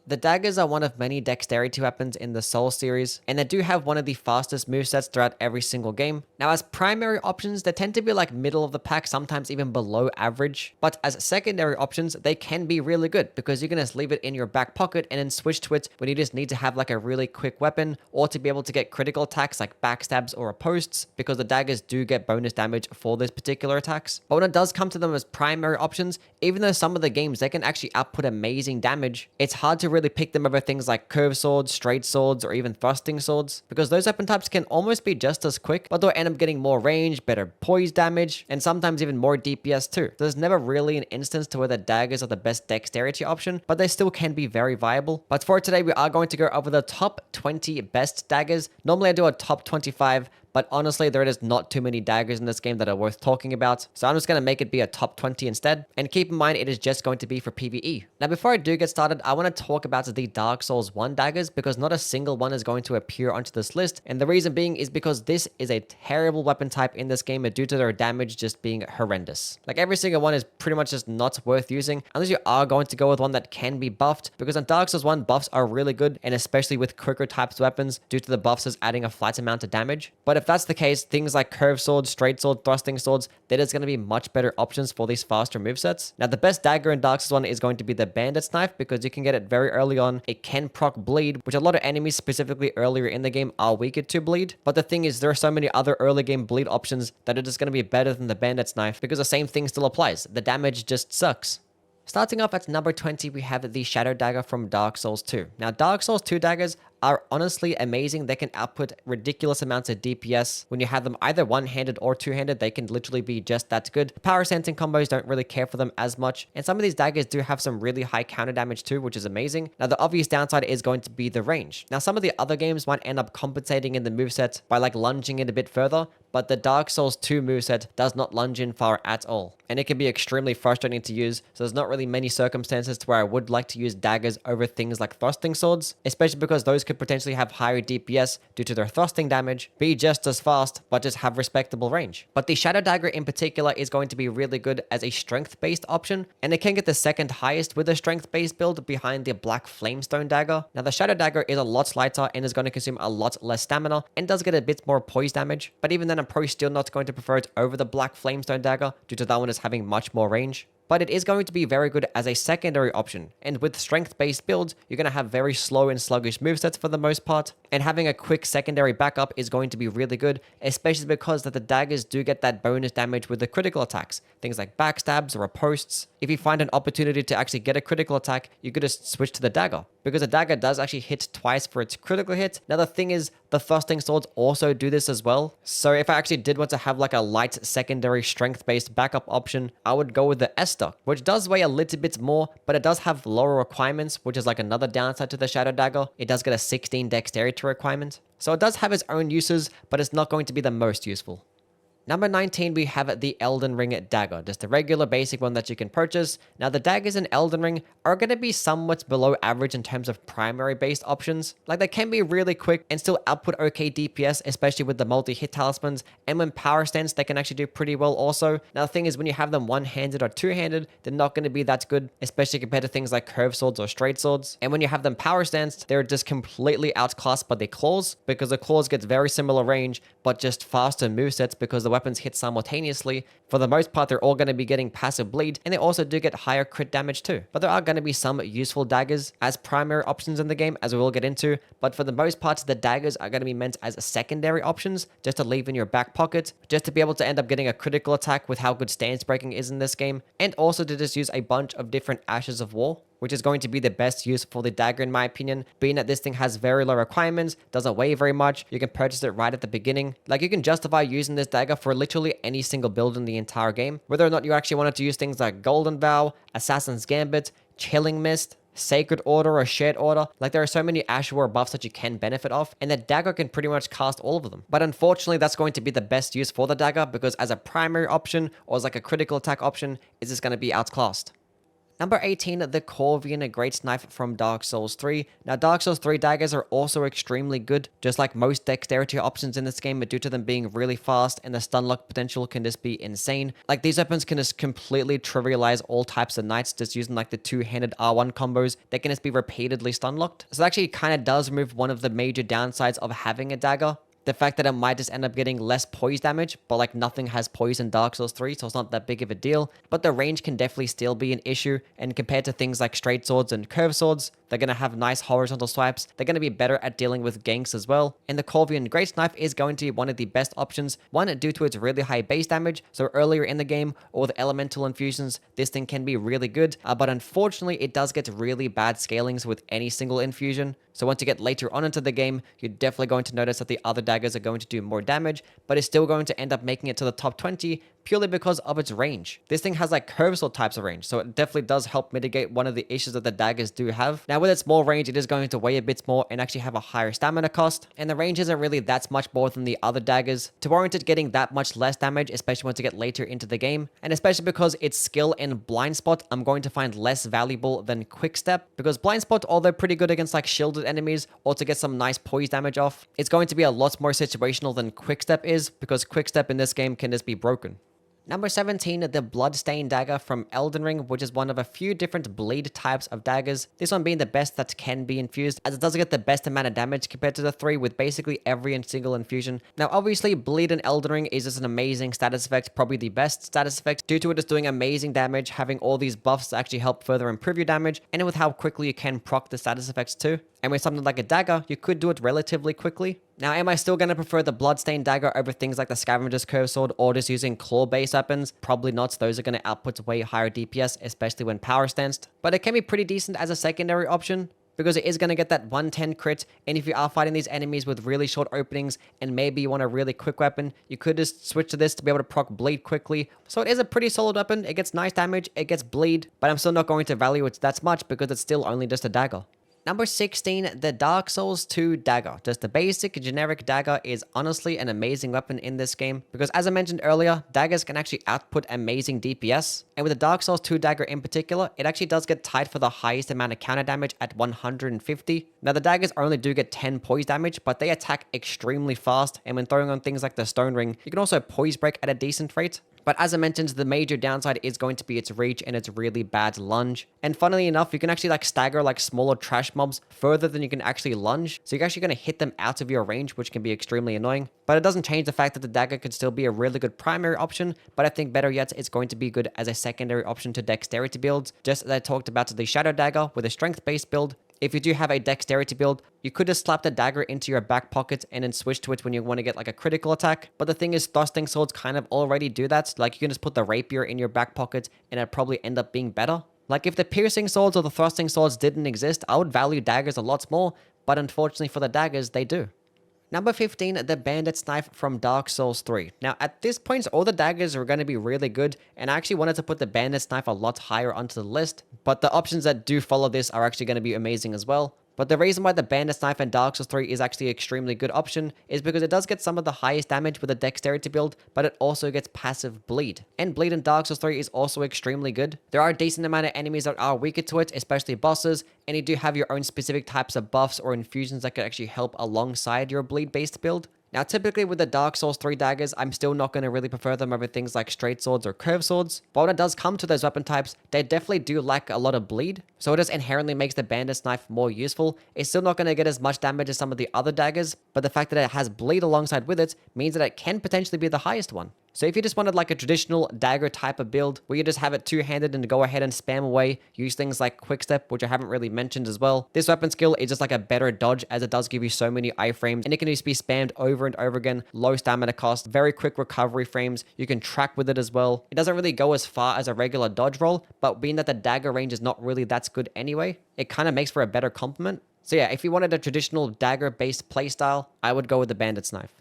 The daggers are one of many dexterity weapons in the Soul series, and they do have one of the fastest movesets throughout every single game. Now, as primary options, they tend to be like middle of the pack, sometimes even below average, but as secondary options, they can be really good because you can just leave it in your back pocket and then switch to it when you just need to have like a really quick weapon, or to be able to get critical attacks like backstabs or posts, because the daggers do get bonus damage for those particular attacks. But when it does come to them as primary options, even though some of the games they can actually output amazing damage, it's hard to really pick them over things like curved swords, straight swords, or even thrusting swords, because those weapon types can almost be just as quick, but they'll end up getting more range, better poise damage, and sometimes even more DPS too. So there's never really an instance to where the daggers are the best dexterity option, but they still can be very viable. But for today, we are going to go over the top 20 best daggers. Normally I do a top 25, but honestly, there is not too many daggers in this game that are worth talking about, so I'm just going to make it be a top 20 instead. And keep in mind, it is just going to be for PvE. Now, before I do get started, I want to talk about the Dark Souls 1 daggers, because not a single one is going to appear onto this list, and the reason being is because this is a terrible weapon type in this game due to their damage just being horrendous. Like, every single one is pretty much just not worth using, unless you are going to go with one that can be buffed, because on Dark Souls 1, buffs are really good, and especially with quicker types weapons, due to the buffs just adding a flat amount of damage. But if that's the case, things like curved swords, straight sword, thrusting swords, that is going to be much better options for these faster movesets. Now, the best dagger in Dark Souls 1 is going to be the Bandit's knife, because you can get it very early on. It can proc bleed, which a lot of enemies, specifically earlier in the game, are weaker to bleed. But the thing is, there are so many other early game bleed options that are just going to be better than the Bandit's knife, because the same thing still applies. The damage just sucks. Starting off at number 20, we have the Shadow Dagger from Dark Souls 2. Now, Dark Souls 2 daggers are honestly amazing. They can output ridiculous amounts of DPS. When you have them either one-handed or two-handed, they can literally be just that good. Power sensing combos don't really care for them as much, and some of these daggers do have some really high counter damage too, which is amazing. Now, the obvious downside is going to be the range. Now, some of the other games might end up compensating in the moveset by like lunging it a bit further, but the Dark Souls 2 moveset does not lunge in far at all, and it can be extremely frustrating to use, so there's not really many circumstances to where I would like to use daggers over things like thrusting swords, especially because those could potentially have higher DPS due to their thrusting damage, be just as fast, but just have respectable range. But the Shadow Dagger in particular is going to be really good as a strength-based option, and it can get the second highest with a strength-based build behind the Black Flamestone Dagger. Now, the Shadow Dagger is a lot lighter and is going to consume a lot less stamina, and does get a bit more poise damage, but even then I'm probably still not going to prefer it over the Black Flamestone Dagger due to that one is having much more range. But it is going to be very good as a secondary option, and with strength-based builds, you're going to have very slow and sluggish movesets for the most part, and having a quick secondary backup is going to be really good, especially because that the daggers do get that bonus damage with the critical attacks, things like backstabs or posts. If you find an opportunity to actually get a critical attack, you could just switch to the dagger, because the dagger does actually hit twice for its critical hit. Now, the thing is, the thrusting swords also do this as well, so if I actually did want to have like a light secondary strength-based backup option, I would go with the S, which does weigh a little bit more, but it does have lower requirements, which is like another downside to the Shadow Dagger. It does get a 16 dexterity requirement, so it does have its own uses, but it's not going to be the most useful. Number 19, we have the Elden Ring Dagger, just a regular basic one that you can purchase. Now, the daggers in Elden Ring are going to be somewhat below average in terms of primary based options. Like, they can be really quick and still output okay DPS, especially with the multi-hit talismans, and when power stance, they can actually do pretty well also. Now, the thing is, when you have them one-handed or two-handed, they're not going to be that good, especially compared to things like curved swords or straight swords. And when you have them power stanced, they're just completely outclassed by the claws, because the claws get very similar range, but just faster movesets because the weapons hit simultaneously. For the most part, they're all going to be getting passive bleed, and they also do get higher crit damage too. But there are going to be some useful daggers as primary options in the game, as we will get into, but for the most part, the daggers are going to be meant as secondary options, just to leave in your back pocket, just to be able to end up getting a critical attack with how good stance breaking is in this game, and also to just use a bunch of different Ashes of War, which is going to be the best use for the dagger in my opinion, being that this thing has very low requirements, doesn't weigh very much, you can purchase it right at the beginning. Like, you can justify using this dagger for literally any single build in the entire game, whether or not you actually wanted to use things like Golden Vow, Assassin's Gambit, Chilling Mist, Sacred Order, or Shared Order. Like, there are so many Ash War buffs that you can benefit off, and the dagger can pretty much cast all of them. But unfortunately, that's going to be the best use for the dagger, because as a primary option, or as like a critical attack option, it's just going to be outclassed. Number 18, the Corvian GREATKNIFE from Dark Souls 3. Now, Dark Souls 3 daggers are also extremely good, just like most dexterity options in this game, but due to them being really fast and the stun lock potential can just be insane. Like, these weapons can just completely trivialize all types of knights just using like the two-handed R1 combos that can just be repeatedly stun locked. So it actually kind of does remove one of the major downsides of having a dagger. The fact that it might just end up getting less poise damage, but like nothing has poise in Dark Souls 3, so it's not that big of a deal. But the range can definitely still be an issue, and compared to things like straight swords and curved swords, they're going to have nice horizontal swipes. They're going to be better at dealing with ganks as well. And the Corvian GREATKNIFE is going to be one of the best options. One, due to its really high base damage. So earlier in the game, or the elemental infusions, this thing can be really good. But unfortunately, it does get really bad scalings with any single infusion. So once you get later on into the game, you're definitely going to notice that the other daggers are going to do more damage, but it's still going to end up making it to the top 20 purely because of its range. This thing has like curved sword types of range, so it definitely does help mitigate one of the issues that the daggers do have. Now with its small range, it is going to weigh a bit more and actually have a higher stamina cost, and the range isn't really that much more than the other daggers to warrant it getting that much less damage, especially once you get later into the game, and especially because its skill in blind spot I'm going to find less valuable than quick step, because blind spot, although pretty good against like shielded enemies or to get some nice poise damage off, it's going to be a lot more situational than quick step is, because quick step in this game can just be broken. Number 17, the Bloodstained dagger from Elden Ring, which is one of a few different bleed types of daggers. This one being the best that can be infused, as it does get the best amount of damage compared to the 3 with basically every single infusion. Now obviously, bleed in Elden Ring is just an amazing status effect, probably the best status effect, due to it just doing amazing damage, having all these buffs to actually help further improve your damage, and with how quickly you can proc the status effects too. And with something like a dagger, you could do it relatively quickly. Now, am I still going to prefer the Bloodstained dagger over things like the Scavenger's Curve Sword or just using claw-based weapons? Probably not. Those are going to output way higher DPS, especially when power stanced. But it can be pretty decent as a secondary option, because it is going to get that 110 crit, and if you are fighting these enemies with really short openings and maybe you want a really quick weapon, you could just switch to this to be able to proc bleed quickly. So it is a pretty solid weapon. It gets nice damage, it gets bleed, but I'm still not going to value it that much because it's still only just a dagger. Number 16, the Dark Souls 2 dagger. Just the basic generic dagger is honestly an amazing weapon in this game, because as I mentioned earlier, daggers can actually output amazing DPS, and with the Dark Souls 2 dagger in particular, it actually does get tied for the highest amount of counter damage at 150. Now the daggers only do get 10 poise damage, but they attack extremely fast, and when throwing on things like the stone ring, you can also poise break at a decent rate. But as I mentioned, the major downside is going to be its reach and its really bad lunge. And funnily enough, you can actually like stagger like smaller trash mobs further than you can actually lunge. So you're actually going to hit them out of your range, which can be extremely annoying. But it doesn't change the fact that the dagger could still be a really good primary option. But I think better yet, it's going to be good as a secondary option to dexterity builds. Just as I talked about the Shadow Dagger with a strength-based build. If you do have a dexterity build, you could just slap the dagger into your back pocket and then switch to it when you want to get like a critical attack. But the thing is, thrusting swords kind of already do that. Like you can just put the rapier in your back pocket and it'd probably end up being better. Like if the piercing swords or the thrusting swords didn't exist, I would value daggers a lot more. But unfortunately for the daggers, they do. Number 15, the Bandit's Knife from Dark Souls 3. Now, at this point, all the daggers are going to be really good, and I actually wanted to put the Bandit's Knife a lot higher onto the list, but the options that do follow this are actually going to be amazing as well. But the reason why the Bandit's Knife in Dark Souls 3 is actually an extremely good option is because it does get some of the highest damage with a dexterity build, but it also gets passive bleed. And bleed in Dark Souls 3 is also extremely good. There are a decent amount of enemies that are weaker to it, especially bosses, and you do have your own specific types of buffs or infusions that could actually help alongside your bleed-based build. Now, typically with the Dark Souls 3 daggers, I'm still not going to really prefer them over things like straight swords or curved swords. But when it does come to those weapon types, they definitely do lack a lot of bleed. So it just inherently makes the Bandit's Knife more useful. It's still not going to get as much damage as some of the other daggers, but the fact that it has bleed alongside with it means that it can potentially be the highest one. So if you just wanted like a traditional dagger type of build, where you just have it two-handed and go ahead and spam away, use things like quickstep, which I haven't really mentioned as well. This weapon skill is just like a better dodge, as it does give you so many iframes, and it can just be spammed over and over again, low stamina cost, very quick recovery frames. You can track with it as well. It doesn't really go as far as a regular dodge roll, but being that the dagger range is not really that good anyway, it kind of makes for a better complement. So yeah, if you wanted a traditional dagger-based playstyle, I would go with the Bandit's Knife.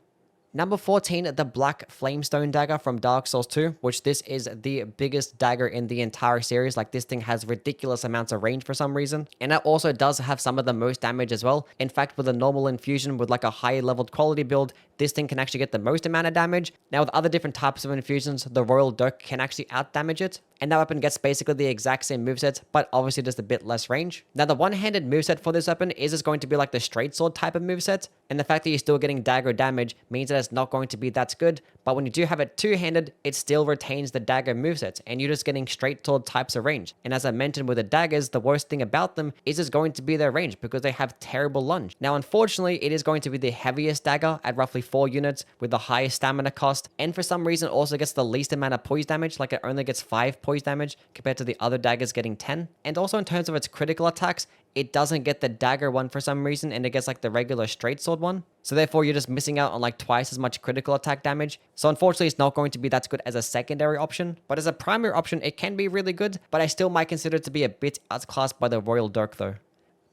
Number 14, the Black Flamestone dagger from Dark Souls 2, which this is the biggest dagger in the entire series. Like, this thing has ridiculous amounts of range for some reason. And it also does have some of the most damage as well. In fact, with a normal infusion with like a high leveled quality build, this thing can actually get the most amount of damage. Now, with other different types of infusions, the Royal DIRK can actually out-damage it. and that weapon gets basically the exact same moveset, but obviously just a bit less range. Now the one-handed moveset for this weapon is just going to be like the straight sword type of moveset, and the fact that you're still getting dagger damage means that it's not going to be that good, but when you do have it two-handed, it still retains the dagger moveset, and you're just getting straight sword types of range. And as I mentioned with the daggers, the worst thing about them is just going to be their range, because they have terrible lunge. Now unfortunately, it is going to be the heaviest dagger at roughly 4 units with the highest stamina cost, and for some reason also gets the least amount of poise damage, like it only gets 5 poise damage compared to the other daggers getting 10. And also in terms of its critical attacks, it doesn't get the dagger one for some reason, and it gets like the regular straight sword one. So therefore, you're just missing out on like twice as much critical attack damage. So unfortunately, it's not going to be that good as a secondary option. But as a primary option, it can be really good, but I still might consider it to be a bit outclassed by the Royal Dirk though.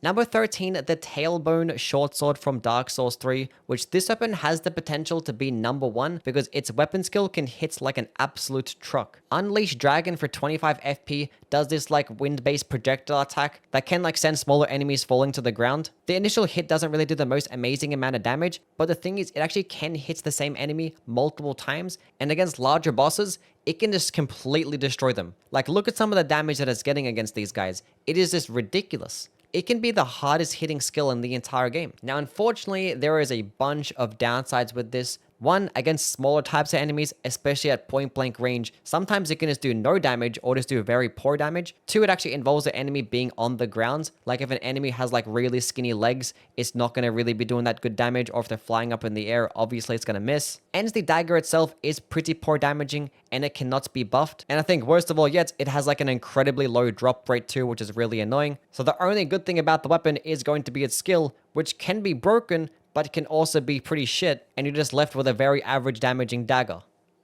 Number 13, the TAILBONE short sword from Dark Souls 3, which this weapon has the potential to be number 1 because its weapon skill can hit like an absolute truck. Unleash Dragon for 25 FP does this like wind-based projectile attack that can like send smaller enemies falling to the ground. The initial hit doesn't really do the most amazing amount of damage, but the thing is it actually can hit the same enemy multiple times, and against larger bosses, it can just completely destroy them. Like look at some of the damage that it's getting against these guys. It is just ridiculous. It can be the hardest hitting skill in the entire game. Now, unfortunately, there is a bunch of downsides with this. One, against smaller types of enemies, especially at point blank range, sometimes it can just do no damage or just do very poor damage. Two, it actually involves the enemy being on the ground. Like if an enemy has like really skinny legs, it's not going to really be doing that good damage, or if they're flying up in the air, obviously it's going to miss. And the dagger itself is pretty poor damaging, and it cannot be buffed. And I think worst of all yet, it has like an incredibly low drop rate too, which is really annoying. So the only good thing about the weapon is going to be its skill, which can be broken, but it can also be pretty shit, and you're just left with a very average damaging dagger.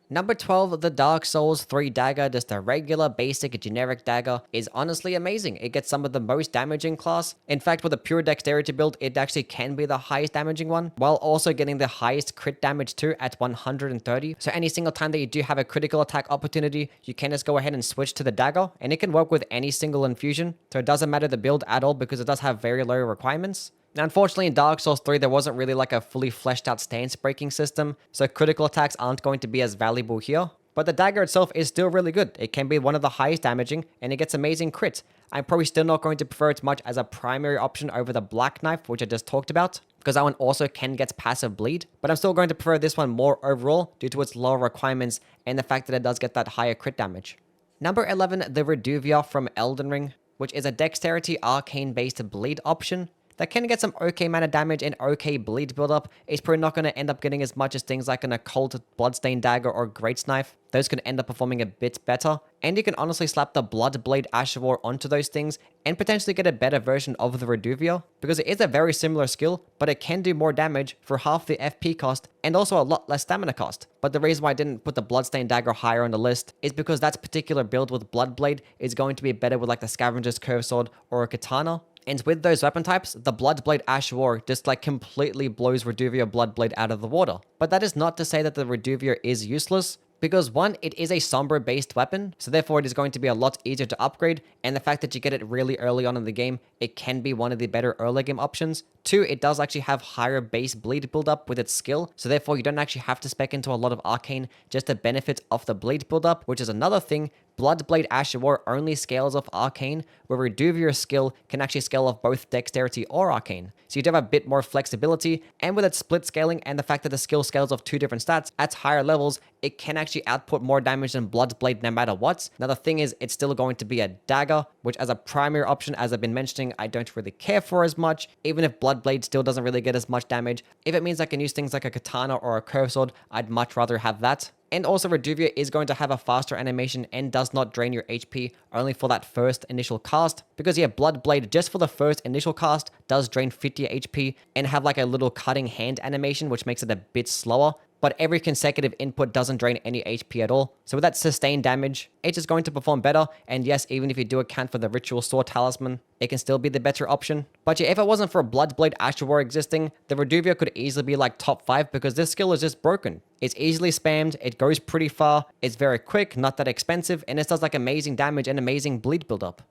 Number 12, the Dark Souls 3 dagger, just a regular, basic, generic dagger, is honestly amazing. It gets some of the most damage in class. In fact, with a pure dexterity build, it actually can be the highest damaging one, while also getting the highest crit damage too at 130. So any single time that you do have a critical attack opportunity, you can just go ahead and switch to the dagger, and it can work with any single infusion. So it doesn't matter the build at all because it does have very low requirements. Now, unfortunately, in Dark Souls 3, there wasn't really like a fully fleshed out stance breaking system, so critical attacks aren't going to be as valuable here. But the dagger itself is still really good. It can be one of the highest damaging, and it gets amazing crits. I'm probably still not going to prefer it much as a primary option over the black knife, which I just talked about, because that one also can get passive bleed. But I'm still going to prefer this one more overall due to its lower requirements and the fact that it does get that higher crit damage. Number 11, the REDUVIA from Elden Ring, which is a dexterity arcane-based bleed option that can get some okay amount of damage and okay bleed buildup. It's probably not going to end up getting as much as things like an occult bloodstained dagger or GREATKNIFE. Those can end up performing a bit better, and you can honestly slap the Bloodblade Ash of War onto those things and potentially get a better version of the REDUVIA, because it is a very similar skill, but it can do more damage for half the FP cost and also a lot less stamina cost. But the reason why I didn't put the Bloodstained Dagger higher on the list is because that particular build with Bloodblade is going to be better with like the Scavenger's Curve Sword or a Katana. And with those weapon types, the Bloodblade Ash of War just like completely blows REDUVIA Bloodblade out of the water. But that is not to say that the REDUVIA is useless, because one, it is a Sombra based weapon, so therefore it is going to be a lot easier to upgrade, and the fact that you get it really early on in the game, it can be one of the better early game options. Two, it does actually have higher base bleed buildup with its skill, so therefore you don't actually have to spec into a lot of arcane just to benefit off the bleed buildup, which is another thing. Bloodblade Ash of War only scales off arcane, where REDUVIA's skill can actually scale off both dexterity or arcane. So you do have a bit more flexibility, and with its split scaling and the fact that the skill scales off 2 different stats at higher levels, it can actually output more damage than Bloodblade no matter what. Now the thing is, it's still going to be a dagger, which as a primary option, as I've been mentioning, I don't really care for as much, even if Bloodblade still doesn't really get as much damage. If it means I can use things like a katana or a curve sword, I'd much rather have that. And also REDUVIA is going to have a faster animation and does not drain your HP only for that first initial cast. Because yeah, Bloodblade just for the first initial cast does drain 50 HP and have like a little cutting hand animation, which makes it a bit slower. But every consecutive input doesn't drain any HP at all. So with that sustained damage, it's just going to perform better. And yes, even if you do account for the Ritual Sword Talisman, it can still be the better option. But yeah, if it wasn't for Bloodblade Ash of War existing, the REDUVIA could easily be like top 5 because this skill is just broken. It's easily spammed, it goes pretty far, it's very quick, not that expensive, and it does like amazing damage and amazing bleed buildup.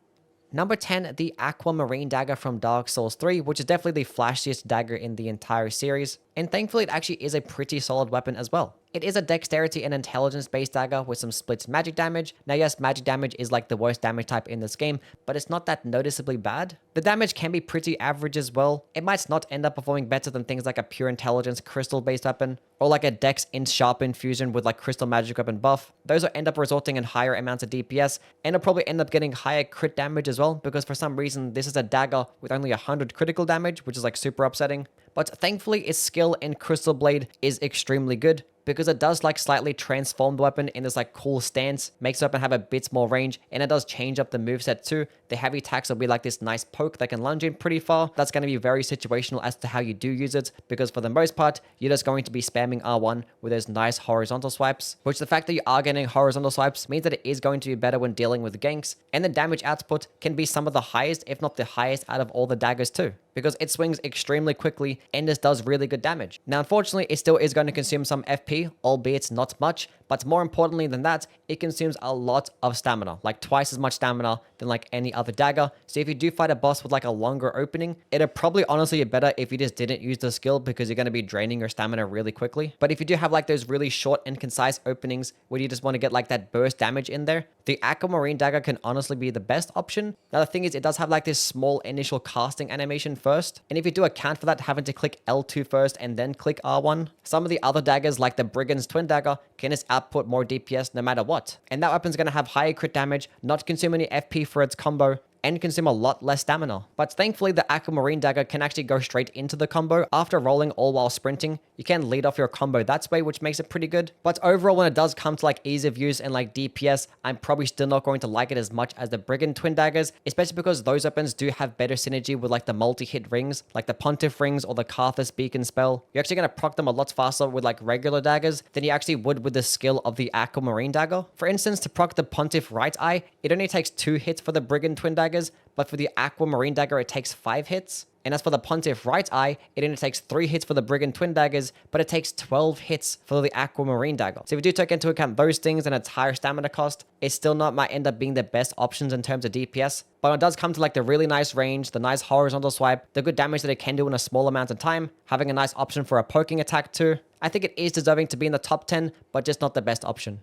Number 10, the AQUAMARINE dagger from Dark Souls 3, which is definitely the flashiest dagger in the entire series. and thankfully it actually is a pretty solid weapon as well. It is a dexterity and intelligence based dagger with some split magic damage. Now yes, magic damage is like the worst damage type in this game, but it's not that noticeably bad. The damage can be pretty average as well. It might not end up performing better than things like a pure intelligence crystal based weapon, or like a dex int sharp infusion with like crystal magic weapon buff. Those will end up resulting in higher amounts of DPS, and it'll probably end up getting higher crit damage as well, because for some reason this is a dagger with only 100 critical damage, which is like super upsetting. But thankfully its skill in Crystal Blade is extremely good, because it does like slightly transform the weapon in this like cool stance, makes the weapon have a bit more range, and it does change up the moveset too. The heavy attacks will be like this nice poke that can lunge in pretty far. That's going to be very situational as to how you do use it, because for the most part, you're just going to be spamming R1 with those nice horizontal swipes, which the fact that you are getting horizontal swipes means that it is going to be better when dealing with ganks, and the damage output can be some of the highest, if not the highest, out of all the daggers too, because it swings extremely quickly and just does really good damage. Now, unfortunately, it still is going to consume some FP, albeit not much, but more importantly than that, it consumes a lot of stamina, like twice as much stamina than like any other dagger. So if you do fight a boss with like a longer opening, it'd probably honestly be better if you just didn't use the skill, because you're going to be draining your stamina really quickly. But if you do have like those really short and concise openings where you just want to get like that burst damage in there, the Aquamarine dagger can honestly be the best option. Now the thing is, it does have like this small initial casting animation first, and if you do account for that, having to click L2 first and then click R1, some of the other daggers like the Brigand's Twin Dagger can just output more DPS no matter what, and that weapon's going to have higher crit damage, not consume any FP for its combo, and consume a lot less stamina. But thankfully, the Aquamarine dagger can actually go straight into the combo after rolling all while sprinting. You can lead off your combo that way, which makes it pretty good. But overall, when it does come to like ease of use and like DPS, I'm probably still not going to like it as much as the Brigand Twin Daggers, especially because those weapons do have better synergy with like the multi-hit rings, like the Pontiff rings or the Karthus beacon spell. You're actually going to proc them a lot faster with like regular daggers than you actually would with the skill of the Aquamarine dagger. For instance, to proc the Pontiff right eye, it only takes 2 hits for the Brigand Twin Daggers, but for the Aquamarine dagger, it takes 5 hits. And as for the Pontiff right eye, it only takes 3 hits for the Brigand Twin Daggers, but it takes 12 hits for the Aquamarine dagger. So if you do take into account those things and its higher stamina cost, it still not might end up being the best options in terms of DPS. But when it does come to like the really nice range, the nice horizontal swipe, the good damage that it can do in a small amount of time, having a nice option for a poking attack too, I think it is deserving to be in the top 10, but just not the best option.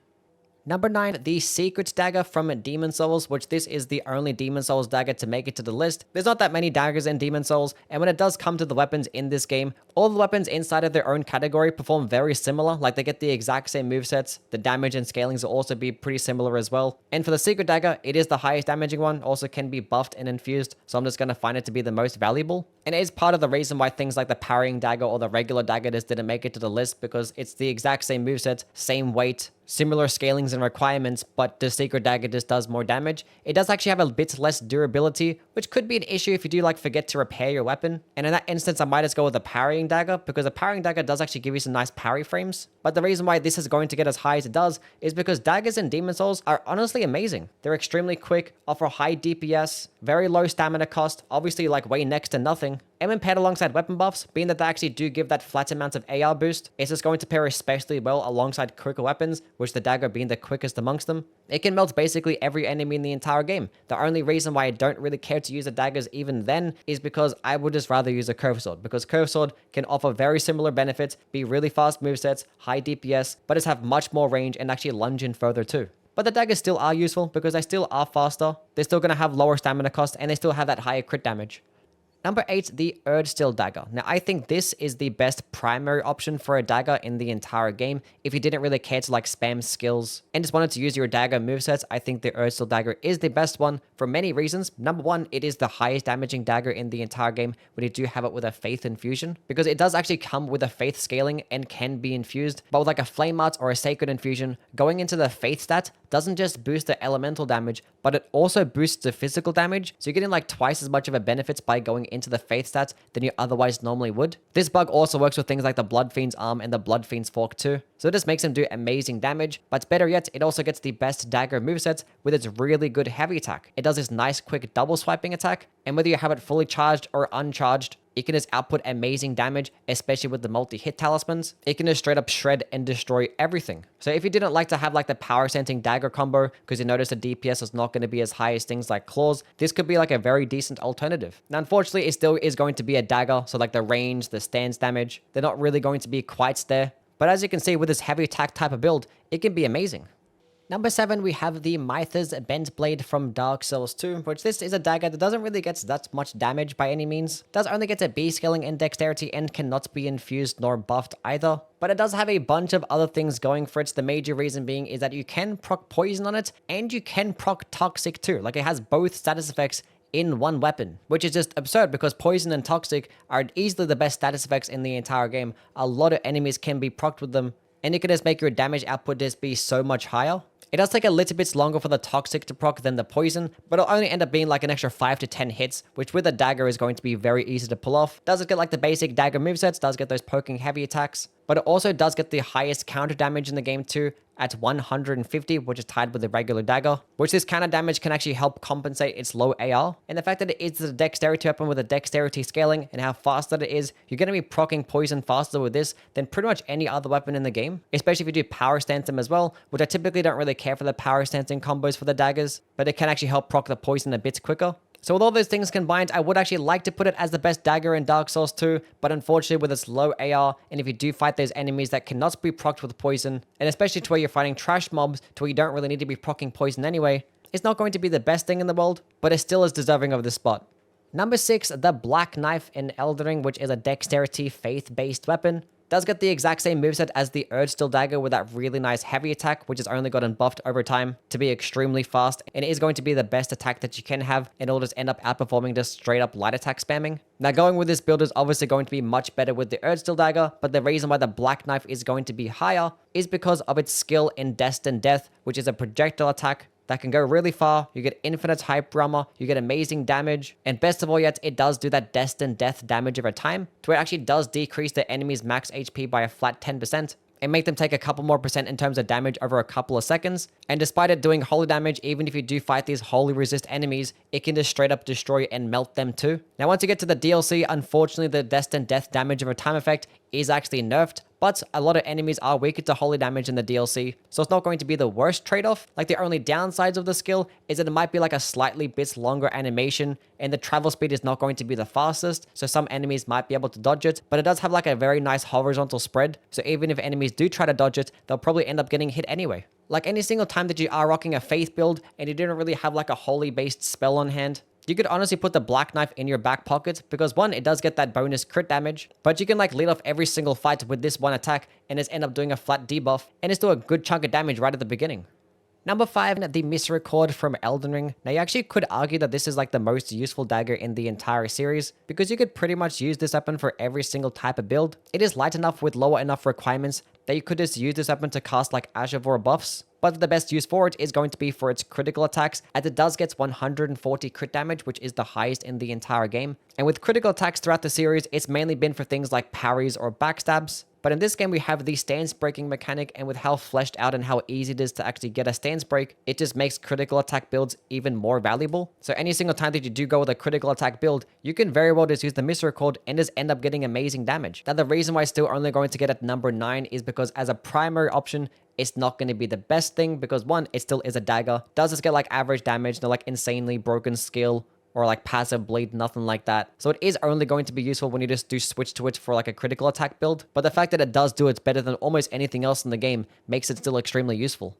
Number 9, the Secret Dagger from Demon's Souls, which this is the only Demon's Souls dagger to make it to the list. There's not that many daggers in Demon's Souls, and when it does come to the weapons in this game, all the weapons inside of their own category perform very similar, like they get the exact same movesets. The damage and scalings will also be pretty similar as well. And for the Secret Dagger, it is the highest damaging one, also can be buffed and infused, so I'm just going to find it to be the most valuable. And it is part of the reason why things like the Parrying Dagger or the regular dagger just didn't make it to the list, because it's the exact same moveset, same weight, similar scalings and requirements, but the Secret Dagger just does more damage. It does actually have a bit less durability, which could be an issue if you do like forget to repair your weapon. And in that instance, I might just go with the Parrying Dagger, because the Parrying Dagger does actually give you some nice parry frames. But the reason why this is going to get as high as it does is because daggers in Demon's Souls are honestly amazing. They're extremely quick, offer high DPS, very low stamina cost, obviously like way next to nothing. And when paired alongside weapon buffs, being that they actually do give that flat amount of AR boost, it's just going to pair especially well alongside quicker weapons, which the dagger being the quickest amongst them. It can melt basically every enemy in the entire game. The only reason why I don't really care to use the daggers even then is because I would just rather use a curved sword, because curved sword can offer very similar benefits, be really fast movesets, high DPS, but just have much more range and actually lunge in further too. But the daggers still are useful because they still are faster, they're still going to have lower stamina cost, and they still have that higher crit damage. Number 8, the ERDSTEEL dagger. Now, I think this is the best primary option for a dagger in the entire game. If you didn't really care to like spam skills and just wanted to use your dagger movesets, I think the ERDSTEEL dagger is the best one for many reasons. Number 1, it is the highest damaging dagger in the entire game when you do have it with a Faith infusion, because it does actually come with a Faith scaling and can be infused. But with like a Flame Art or a Sacred infusion, going into the Faith stat doesn't just boost the elemental damage, but it also boosts the physical damage. So you're getting like twice as much of a benefits by going into the Faith stats than you otherwise normally would. This bug also works with things like the Blood Fiend's arm and the Blood Fiend's fork too. So this makes him do amazing damage, but better yet, it also gets the best dagger movesets with its really good heavy attack. It does this nice quick double swiping attack, and whether you have it fully charged or uncharged, it can just output amazing damage, especially with the multi-hit talismans. It can just straight up shred and destroy everything. So if you didn't like to have like the power sensing dagger combo because you noticed the DPS is not going to be as high as things like claws, this could be like a very decent alternative. Now, unfortunately, it still is going to be a dagger, so like the range, the stance damage, they're not really going to be quite there. But as you can see with this heavy attack type of build, it can be amazing. Number 7, we have the MYTHA'S Bent Blade from Dark Souls 2, which this is a dagger that doesn't really get that much damage by any means. Does only get a B scaling and dexterity and cannot be infused nor buffed either. But it does have a bunch of other things going for it. The major reason being is that you can proc poison on it and you can proc toxic too. Like it has both status effects in one weapon, which is just absurd because poison and toxic are easily the best status effects in the entire game. A lot of enemies can be procced with them, and it can just make your damage output just be so much higher. It does take a little bit longer for the toxic to proc than the poison, but it'll only end up being like an extra 5 to 10 hits, which with a dagger is going to be very easy to pull off. Does it get like the basic dagger movesets, does get those poking heavy attacks, but it also does get the highest counter damage in the game too, at 150, which is tied with the regular dagger, which this counter damage can actually help compensate its low AR. And the fact that it is a dexterity weapon with a dexterity scaling and how fast that it is, you're going to be proccing poison faster with this than pretty much any other weapon in the game, especially if you do power stance them as well, which I typically don't really care for the power stancing combos for the daggers, but it can actually help proc the poison a bit quicker. So with all those things combined, I would actually like to put it as the best dagger in Dark Souls 2, but unfortunately with its low AR, and if you do fight those enemies that cannot be procced with poison, and especially to where you're fighting trash mobs to where you don't really need to be proccing poison anyway, it's not going to be the best thing in the world, but it still is deserving of this spot. Number 6, the Black Knife in Elden Ring, which is a dexterity faith-based weapon. Does get the exact same moveset as the ERDSTEEL dagger with that really nice heavy attack, which has only gotten buffed over time to be extremely fast, and it is going to be the best attack that you can have, and it'll just end up outperforming just straight up light attack spamming. Now going with this build is obviously going to be much better with the ERDSTEEL dagger, but the reason why the Black Knife is going to be higher is because of its skill in Destined Death, which is a projectile attack that can go really far. You get infinite hyper armor, you get amazing damage, and best of all yet, it does do that Destined Death damage over time, to where it actually does decrease the enemy's max HP by a flat 10%, and make them take a couple more percent in terms of damage over a couple of seconds. And despite it doing holy damage, even if you do fight these holy resist enemies, it can just straight up destroy and melt them too. Now once you get to the DLC, unfortunately the Destined Death damage over time effect is actually nerfed, but a lot of enemies are weaker to holy damage in the DLC, so it's not going to be the worst trade-off. Like the only downsides of the skill is that it might be like a slightly bit longer animation, and the travel speed is not going to be the fastest, so some enemies might be able to dodge it, but it does have like a very nice horizontal spread, so even if enemies do try to dodge it, they'll probably end up getting hit anyway. Like any single time that you are rocking a faith build and you didn't really have like a holy based spell on hand, you could honestly put the Black Knife in your back pocket because one, it does get that bonus crit damage, but you can like lead off every single fight with this one attack and just end up doing a flat debuff and it's do a good chunk of damage right at the beginning. Number 5, the Misericorde from Elden Ring. Now you actually could argue that this is like the most useful dagger in the entire series because you could pretty much use this weapon for every single type of build. It is light enough with lower enough requirements that you could just use this weapon to cast like Ashevor buffs. But the best use for it is going to be for its critical attacks, as it does get 140 crit damage, which is the highest in the entire game. And with critical attacks throughout the series, it's mainly been for things like parries or backstabs. But in this game, we have the stance breaking mechanic, and with how fleshed out and how easy it is to actually get a stance break, it just makes critical attack builds even more valuable. So any single time that you do go with a critical attack build, you can very well just use the Misericorde and just end up getting amazing damage. Now, the reason why it's still only going to get at number 9 is because as a primary option, it's not going to be the best thing because one, it still is a dagger. Does just get like average damage, no like insanely broken skill or like passive bleed, nothing like that. So it is only going to be useful when you just do switch to it for like a critical attack build. But the fact that it does do it better than almost anything else in the game makes it still extremely useful.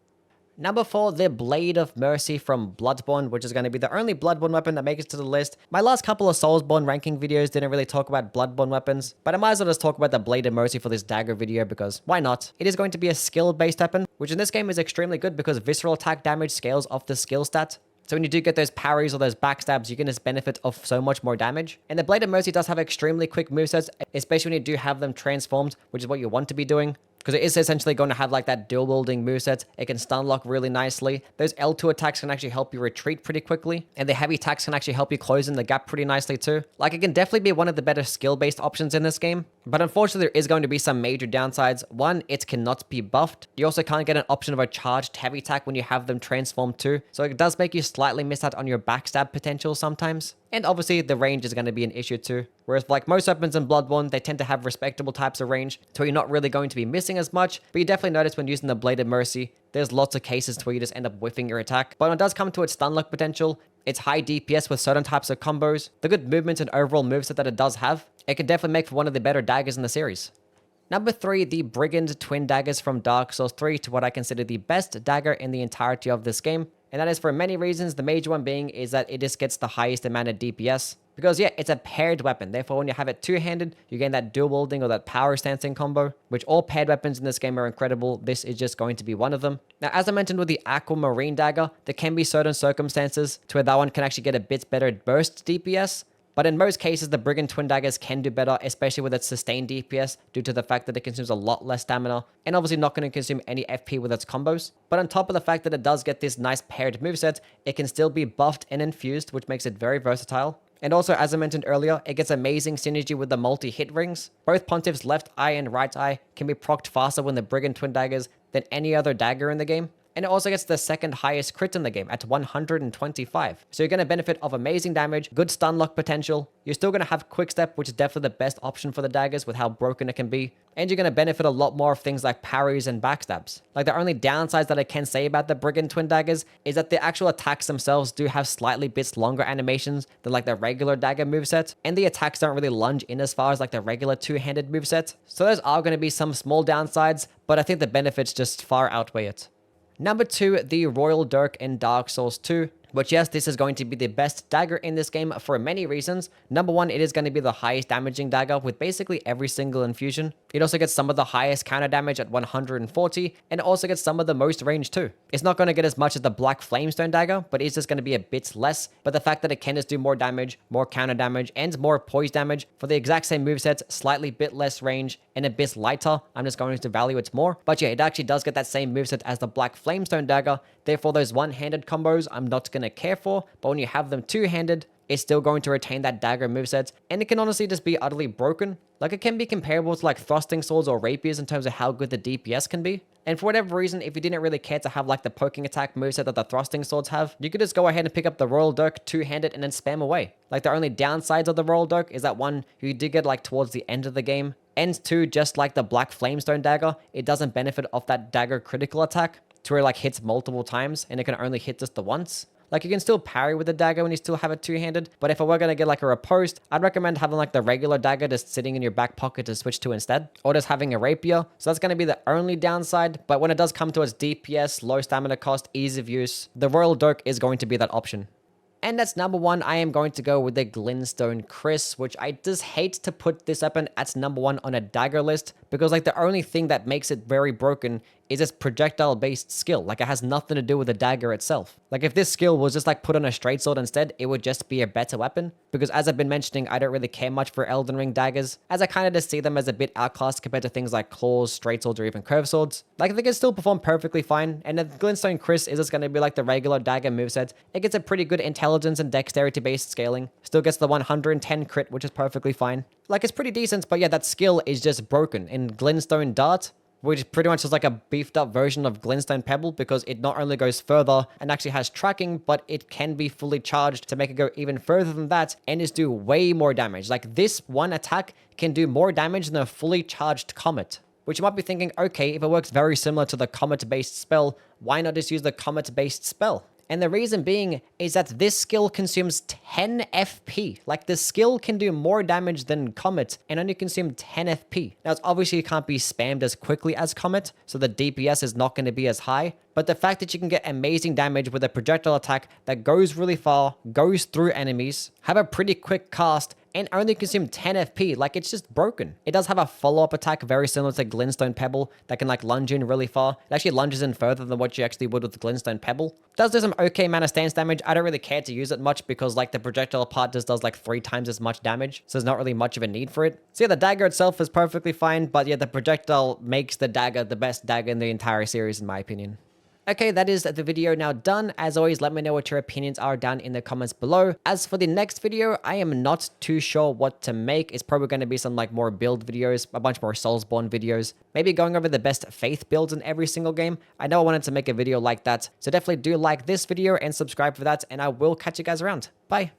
Number 4, the Blade of Mercy from Bloodborne, which is going to be the only Bloodborne weapon that makes it to the list. My last couple of Soulsborne ranking videos didn't really talk about Bloodborne weapons, but I might as well just talk about the Blade of Mercy for this dagger video because why not? It is going to be a skill-based weapon, which in this game is extremely good because visceral attack damage scales off the skill stat. So when you do get those parries or those backstabs, you can just benefit off so much more damage. And the Blade of Mercy does have extremely quick movesets, especially when you do have them transformed, which is what you want to be doing. Because it is essentially going to have like that dual wielding moveset. It can stun lock really nicely. Those L2 attacks can actually help you retreat pretty quickly. And the heavy attacks can actually help you close in the gap pretty nicely too. Like it can definitely be one of the better skill-based options in this game. But unfortunately, there is going to be some major downsides. One, it cannot be buffed. You also can't get an option of a charged heavy attack when you have them transformed too. So it does make you slightly miss out on your backstab potential sometimes. And obviously the range is going to be an issue too. Whereas like most weapons in Bloodborne, they tend to have respectable types of range, so you're not really going to be missing as much, but you definitely notice when using the Blade of Mercy, there's lots of cases where you just end up whiffing your attack. But when it does come to its stun lock potential, its high DPS with certain types of combos, the good movement and overall moveset that it does have, it can definitely make for one of the better daggers in the series. Number 3, the Brigand Twin Daggers from Dark Souls 3 to what I consider the best dagger in the entirety of this game. And that is for many reasons, the major one being is that it just gets the highest amount of DPS. Because yeah, it's a paired weapon, therefore when you have it two-handed, you gain that dual wielding or that power stancing combo, which all paired weapons in this game are incredible. This is just going to be one of them. Now, as I mentioned with the Aquamarine dagger, there can be certain circumstances to where that one can actually get a bit better burst DPS. But in most cases, the Brigand Twin Daggers can do better, especially with its sustained DPS, due to the fact that it consumes a lot less stamina, and obviously not going to consume any FP with its combos. But on top of the fact that it does get this nice paired moveset, it can still be buffed and infused, which makes it very versatile. And also, as I mentioned earlier, it gets amazing synergy with the multi-hit rings. Both Pontiff's left eye and right eye can be procced faster with the Brigand Twin Daggers than any other dagger in the game. And it also gets the second highest crit in the game at 125. So you're going to benefit of amazing damage, good stun lock potential. You're still going to have quick step, which is definitely the best option for the daggers with how broken it can be. And you're going to benefit a lot more of things like parries and backstabs. Like the only downsides that I can say about the Brigand Twin Daggers is that the actual attacks themselves do have slightly bits longer animations than like the regular dagger moveset. And the attacks don't really lunge in as far as like the regular two-handed moveset. So those are going to be some small downsides, but I think the benefits just far outweigh it. Number 2, the Royal Dirk in Dark Souls 2. Which yes, this is going to be the best dagger in this game for many reasons. Number 1, it is going to be the highest damaging dagger with basically every single infusion. It also gets some of the highest counter damage at 140, and it also gets some of the most range too. It's not going to get as much as the Black Flamestone dagger, but it's just going to be a bit less. But the fact that it can just do more damage, more counter damage, and more poise damage for the exact same moveset, slightly bit less range, and a bit lighter, I'm just going to value it more. But yeah, it actually does get that same moveset as the Black Flamestone dagger. Therefore, those one-handed combos, I'm not going to care for, but when you have them two-handed, it's still going to retain that dagger moveset, and it can honestly just be utterly broken. Like, it can be comparable to like thrusting swords or rapiers in terms of how good the DPS can be. And for whatever reason, if you didn't really care to have like the poking attack moveset that the thrusting swords have, you could just go ahead and pick up the Royal Dirk two-handed and then spam away. Like, the only downsides of the Royal Dirk is that 1, you did get like towards the end of the game, and 2, just like the Black Flamestone dagger, it doesn't benefit off that dagger critical attack to where it like hits multiple times and it can only hit just the once. Like, you can still parry with the dagger when you still have it two-handed, but if I were going to get like a riposte, I'd recommend having like the regular dagger just sitting in your back pocket to switch to instead, or just having a rapier. So that's going to be the only downside, but when it does come to its DPS, low stamina cost, ease of use, the Royal Dirk is going to be that option. And that's number 1, I am going to go with the Glintstone KRIS, which I just hate to put this weapon at number 1 on a dagger list, because like the only thing that makes it very broken is its projectile-based skill. Like, it has nothing to do with the dagger itself. Like, if this skill was just like put on a straight sword instead, it would just be a better weapon. Because as I've been mentioning, I don't really care much for Elden Ring daggers, as I kind of just see them as a bit outclassed compared to things like claws, straight swords, or even curved swords. Like, they can still perform perfectly fine, and the Glintstone KRIS is just going to be like the regular dagger moveset. It gets a pretty good intelligence and dexterity-based scaling. Still gets the 110 crit, which is perfectly fine. Like, it's pretty decent, but yeah, that skill is just broken. In Glintstone Dart, which pretty much is like a beefed up version of Glintstone Pebble, because it not only goes further and actually has tracking, but it can be fully charged to make it go even further than that and just do way more damage. Like, this one attack can do more damage than a fully charged Comet. Which you might be thinking, okay, if it works very similar to the Comet-based spell, why not just use the Comet-based spell? And the reason being is that this skill consumes 10 FP. Like, the skill can do more damage than Comet and only consume 10 FP. Now, it's obviously it can't be spammed as quickly as Comet, so the DPS is not going to be as high. But the fact that you can get amazing damage with a projectile attack that goes really far, goes through enemies, have a pretty quick cast, and only consume 10 FP, like, it's just broken. It does have a follow-up attack very similar to Glintstone Pebble that can like lunge in really far. It actually lunges in further than what you actually would with the Glintstone Pebble. It does do some okay amount of stance damage. I don't really care to use it much because like the projectile part just does like 3 times as much damage, so there's not really much of a need for it. So yeah, the dagger itself is perfectly fine, but yeah, the projectile makes the dagger the best dagger in the entire series in my opinion. Okay, that is the video now done. As always, let me know what your opinions are down in the comments below. As for the next video, I am not too sure what to make. It's probably going to be some like more build videos, a bunch more Soulsborne videos, maybe going over the best faith builds in every single game. I know I wanted to make a video like that, so definitely do like this video and subscribe for that, and I will catch you guys around. Bye.